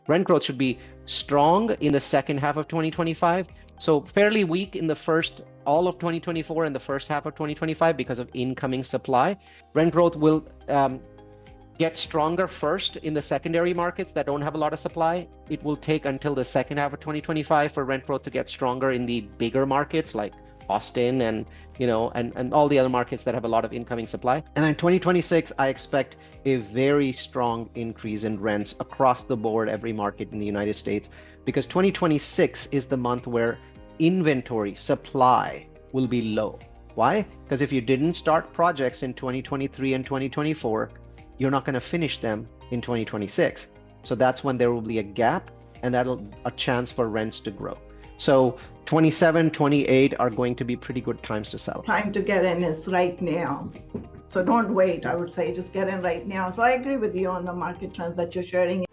rent growth should be strong in the second half of 2025. So fairly weak in the all of 2024 and the first half of 2025 because of incoming supply. Rent growth will get stronger first in the secondary markets that don't have a lot of supply. It will take until the second half of 2025 for rent growth to get stronger in the bigger markets like Austin and and all the other markets that have a lot of incoming supply. And then 2026, I expect a very strong increase in rents across the board, every market in the United States, because 2026 is the month where inventory supply will be low. Why? Because if you didn't start projects in 2023 and 2024, you're not going to finish them in 2026. So that's when there will be a gap, and that'll a chance for rents to grow. So 27, 28 are going to be pretty good times to sell. Time to get in is right now. So don't wait, I would say just get in right now. So I agree with you on the market trends that you're sharing.